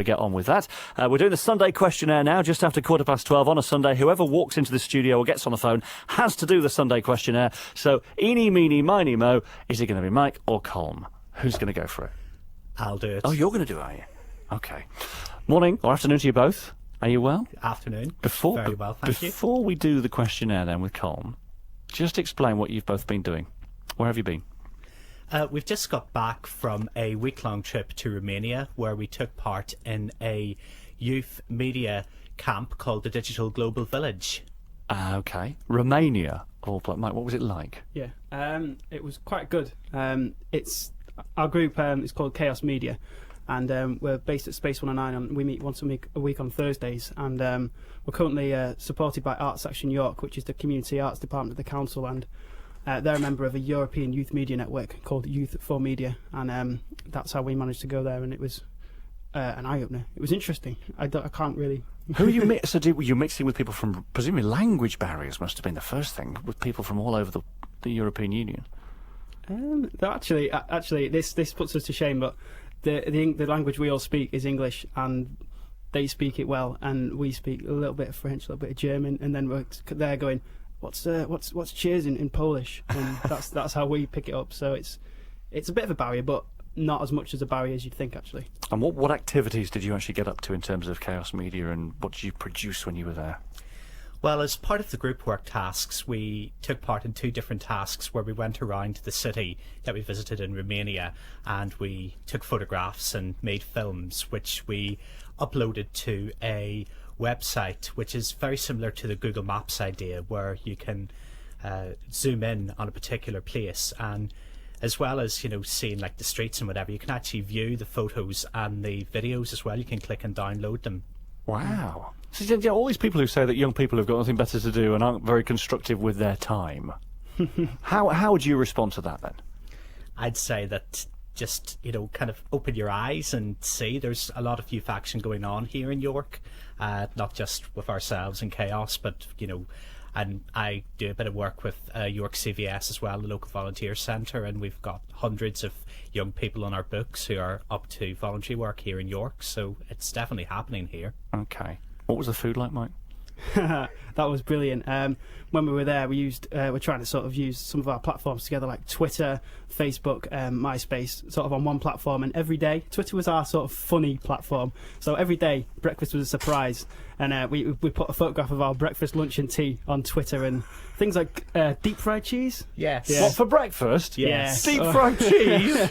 get on with that. We're doing the Sunday questionnaire now, just after 12:15 on a Sunday. Whoever walks into the studio or gets on the phone has to do the Sunday questionnaire. So, eeny, meeny, miny, mo, is it going to be Mike or Colm? Who's going to go for it? I'll do it. Oh, you're going to do it, are you? Okay. Morning or afternoon to you both. Are you well? Afternoon. Very well, thank you. Before we do the questionnaire then with Colm, just explain what you've both been doing. Where have you been? We've just got back from a week-long trip to Romania where we took part in a youth media camp called the Digital Global Village. Okay. Romania. Mike, what was it like? Yeah, it was quite good. It's our group is called KhoaZ Media, and we're based at Space 109, and we meet once a week on Thursdays, and we're currently supported by Arts Action York, which is the community arts department of the council, and they're a member of a European youth media network called Youth for Media, and that's how we managed to go there, and it was an eye-opener. It was interesting. I can't really... Who you mix? So were you mixing with people from, presumably language barriers must have been the first thing, with people from all over the European Union? Actually, this puts us to shame, but the language we all speak is English, and they speak it well, and we speak a little bit of French, a little bit of German, and then we're there going, what's cheers in Polish, and that's how we pick it up. So it's a bit of a barrier, but not as much as a barrier as you'd think, actually. And what activities did you actually get up to in terms of KhoaZ Media, and what did you produce when you were there? Well, as part of the group work tasks, we took part in 2 different tasks where we went around the city that we visited in Romania, and we took photographs and made films, which we uploaded to a website which is very similar to the Google Maps idea, where you can zoom in on a particular place, and as well as, you know, seeing like the streets and whatever, you can actually view the photos and the videos as well. You can click and download them. Wow. So, yeah, all these people who say that young people have got nothing better to do and aren't very constructive with their time, how would you respond to that then? I'd say that just, you know, kind of open your eyes and see there's a lot of youth action going on here in York, not just with ourselves and KhoaZ, but, you know, and I do a bit of work with York CVS as well, the local volunteer centre, and we've got hundreds of young people on our books who are up to voluntary work here in York, so it's definitely happening here. Okay. What was the food like, Mike? That was brilliant. When we were there, we're trying to sort of use some of our platforms together, like Twitter, Facebook, MySpace, sort of on one platform. And every day, Twitter was our sort of funny platform. So every day, breakfast was a surprise. And we put a photograph of our breakfast, lunch, and tea on Twitter, and things like deep fried cheese. Yes. Yeah. What, for breakfast? Yes. Deep fried cheese?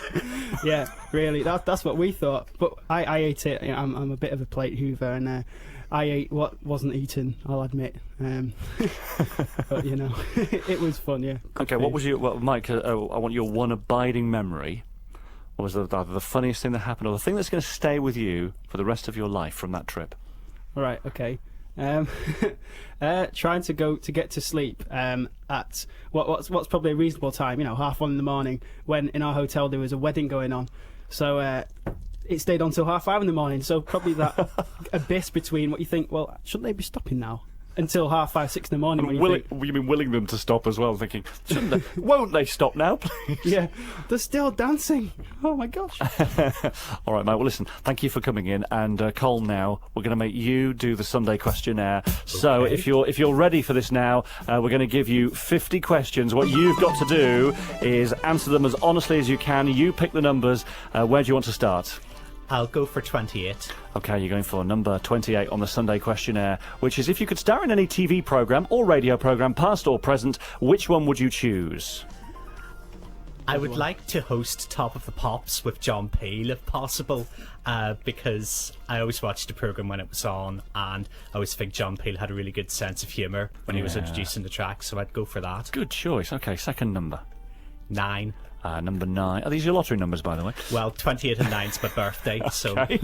Yeah, really. That's what we thought. But I ate it. You know, I'm a bit of a plate hoover, and I ate what wasn't eaten, I'll admit. But, you know, it was fun, yeah. Okay, what was Mike, I want your one abiding memory. What was the funniest thing that happened, or the thing that's going to stay with you for the rest of your life from that trip? All right, okay. Trying to get to sleep at what's probably a reasonable time, you know, 1:30 in the morning, when in our hotel there was a wedding going on. So it stayed on till 5:30 in the morning, so probably that abyss between what you think, well, shouldn't they be stopping now? Until 5:30, 6 in the morning. You've been willing them to stop as well, thinking, shouldn't they? Won't they stop now, please? Yeah, they're still dancing. Oh my gosh. All right, mate, well, listen, thank you for coming in, and Colm, now we're going to make you do the Sunday questionnaire. So Okay. if you're ready for this now, we're going to give you 50 questions. What you've got to do is answer them as honestly as you can. You pick the numbers. Where do you want to start? I'll go for 28. Okay, you're going for number 28 on the Sunday questionnaire, which is, if you could star in any TV programme or radio programme, past or present, which one would you choose? I would like to host Top of the Pops with John Peel, if possible, because I always watched the programme when it was on, and I always think John Peel had a really good sense of humour when he was introducing the track, so I'd go for that. Good choice. Okay, second number. 9. Number 9. Are these your lottery numbers, by the way? Well, 28 and 9's my birthday, so I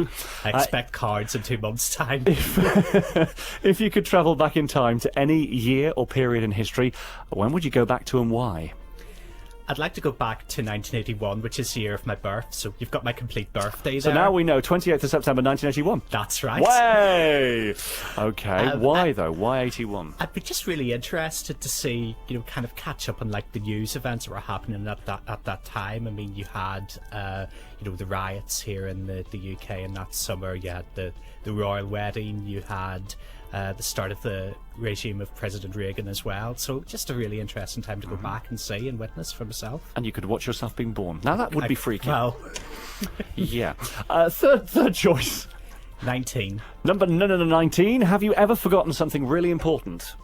expect cards in 2 months' time. If you could travel back in time to any year or period in history, when would you go back to and why? I'd like to go back to 1981, which is the year of my birth, so you've got my complete birthday there. So now we know, 28th of September 1981. That's right. Way! Okay, why though? Why 81? I'd be just really interested to see, you know, kind of catch up on like the news events that were happening at that time. I mean, you had the riots here in the UK in that summer. You had the royal wedding. You had the start of the regime of President Reagan as well. So just a really interesting time to go back and see and witness for myself. And you could watch yourself being born. Now that would be freaky. Well, yeah. Third choice. 19. Number 19. Have you ever forgotten something really important?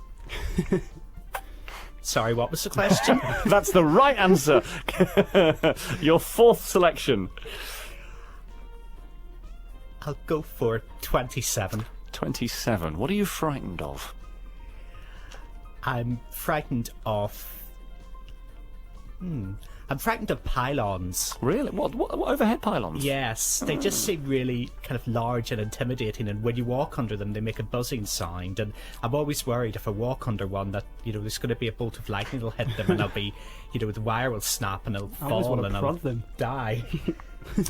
Sorry, what was the question? That's the right answer. Your fourth selection. I'll go for 27. 27. What are you frightened of? I'm frightened of... I'm frightened of pylons. Really? What overhead pylons? Yes, they just seem really kind of large and intimidating, and when you walk under them they make a buzzing sound, and I'm always worried if I walk under one that there's going to be a bolt of lightning that'll hit them and I'll be the wire will snap and it'll fall and I'll die.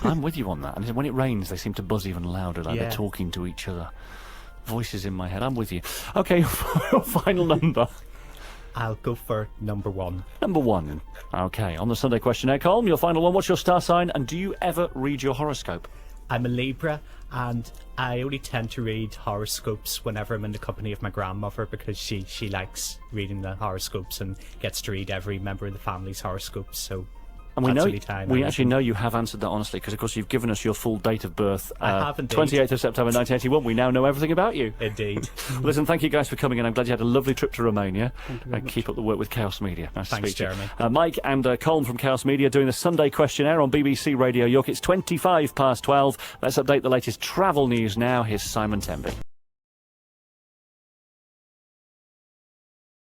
I'm with you on that. And when it rains they seem to buzz even louder, like they're talking to each other. Voices in my head. I'm with you. Okay, your final number. I'll go for number 1. Number 1. Okay, on the Sunday questionnaire, Colm, your final one. What's your star sign, and do you ever read your horoscope? I'm a Libra, and I only tend to read horoscopes whenever I'm in the company of my grandmother, because she likes reading the horoscopes and gets to read every member of the family's horoscopes, so... And we actually know you have answered that honestly, because of course you've given us your full date of birth. I have indeed. 28th of September 1981. We now know everything about you. Indeed. Listen, thank you guys for coming in. I'm glad you had a lovely trip to Romania. And keep up the work with KhaoZ Media. Nice Thanks, to speak Jeremy. to you. Mike and Colm from KhaoZ Media doing the Sunday questionnaire on BBC Radio York. It's 12:25. Let's update the latest travel news now. Here's Simon Temby.